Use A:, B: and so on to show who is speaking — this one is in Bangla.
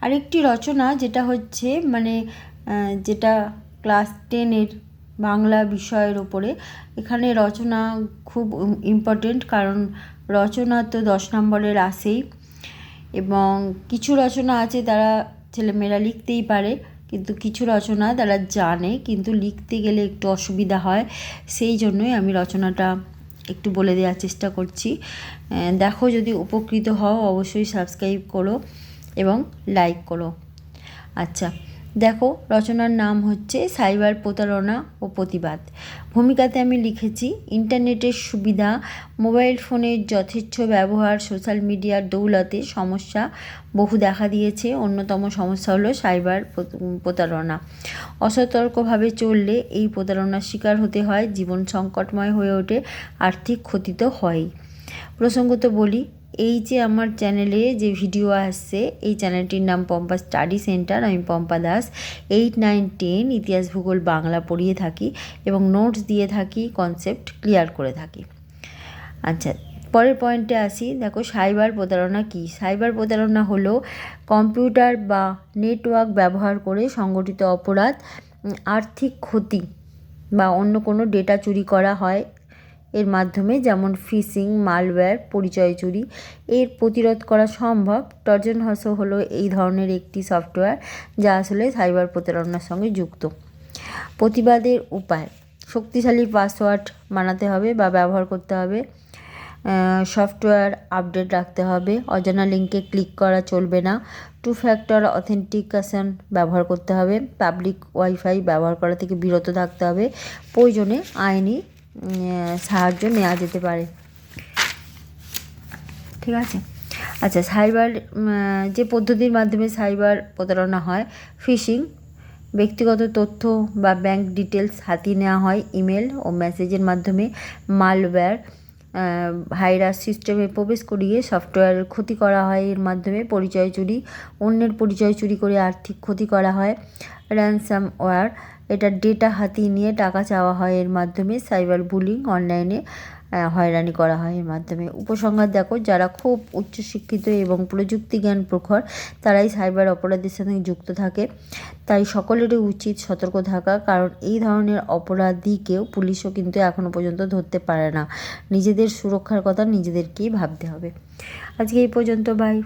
A: আরেকটি রচনা যেটা হচ্ছে মানে যেটা ক্লাস 10-এর বাংলা বিষয়ের ওপরে, এখানে রচনা খুব ইম্পর্টেন্ট, কারণ রচনা তো 10 নম্বরের আসেই। এবং কিছু রচনা আছে তারা ছেলেমেয়েরা লিখতেই পারে, কিন্তু কিছু রচনা তারা জানে কিন্তু লিখতে গেলে একটু অসুবিধা হয়। সেই জন্যই আমি রচনাটা একটু বলে দেওয়ার চেষ্টা করছি। দেখো, যদি উপকৃত হও অবশ্যই সাবস্ক্রাইব করো এবং লাইক করো। আচ্ছা, দেখো, রচনার নাম হচ্ছে সাইবার প্রতারণা ও প্রতিবাদ। ভূমিকাতে আমি লিখেছি, ইন্টারনেটের সুবিধা, মোবাইল ফোনের যথেচ্ছ ব্যবহার, সোশ্যাল মিডিয়ার দৌলতে সমস্যা বহু দেখা দিয়েছে। অন্যতম সমস্যা হলো সাইবার প্রতারণা। অসতর্কভাবে চললে এই প্রতারণার শিকার হতে হয়, জীবন সংকটময় হয়ে ওঠে, আর্থিক ক্ষতি তো হয়ই। প্রসঙ্গত বলি, এই যে আমার চ্যানেলে যে ভিডিও আসছে, এই চ্যানেলটির নাম পম্পা স্টাডি সেন্টার। আমি পম্পা দাস 8, 9, 10 ইতিহাস ভূগোল বাংলা পড়িয়ে থাকি এবং নোটস দিয়ে থাকি, কনসেপ্ট ক্লিয়ার করে থাকি। আচ্ছা, পরের পয়েন্টে আসি। দেখো, সাইবার প্রতারণা কী? সাইবার প্রতারণা হলো কম্পিউটার বা নেটওয়ার্ক ব্যবহার করে সংগঠিত অপরাধ, আর্থিক ক্ষতি বা অন্য কোনো ডেটা চুরি করা হয় এর মাধ্যমে, যেমন ফিশিং, মালওয়্যার, পরিচয় চুরি। এর প্রতিরোধ করা সম্ভব। ট্রোজান হর্স হলো এই ধরনের একটি সফটওয়্যার যা আসলে সাইবার প্রতারণার সঙ্গে যুক্ত। প্রতিবাদের উপায়: শক্তিশালী পাসওয়ার্ড বানাতে হবে বা ব্যবহার করতে হবে, সফটওয়্যার আপডেট রাখতে হবে, অজানা লিঙ্কে ক্লিক করা চলবে না, 2 ফ্যাক্টর অথেন্টিকেশন ব্যবহার করতে হবে, পাবলিক ওয়াইফাই ব্যবহার করা থেকে বিরত থাকতে হবে, প্রয়োজনে আইনি সাহায্য নেওয়া যেতে পারে। ঠিক আছে। আচ্ছা, সাইবার যে পদ্ধতির মাধ্যমে সাইবার প্রতারণা হয়: ফিশিং, ব্যক্তিগত তথ্য বা ব্যাংক ডিটেলস হাতিয়ে নেওয়া হয় ইমেল ও মেসেজের মাধ্যমে। মালওয়্যার, ভাইরাস সিস্টেমে প্রবেশ করিয়ে সফটওয়্যারের ক্ষতি করা হয় এর মাধ্যমে। পরিচয় চুরি, অন্যের পরিচয় চুরি করে আর্থিক ক্ষতি করা হয়। র্যানসামওয়্যার, এটা ডেটা হাতিয়ে নিয়ে টাকা চাওয়া হয় এর মাধ্যমে। সাইবার বুলিং, অনলাইনে হয়রানি করা হয় এর মাধ্যমে। উপসংহার দেখো, যারা খুব উচ্চশিক্ষিত এবং প্রযুক্তি জ্ঞান প্রখর তারাই সাইবার অপরাধের সাথে যুক্ত থাকে। তাই সকলেরই উচিত সতর্ক থাকা, কারণ এই ধরনের অপরাধীকেও পুলিশও কিন্তু এখনও পর্যন্ত ধরতে পারে না। নিজেদের সুরক্ষার কথা নিজেদেরকেই ভাবতে হবে। আজকে এই পর্যন্ত, বাই।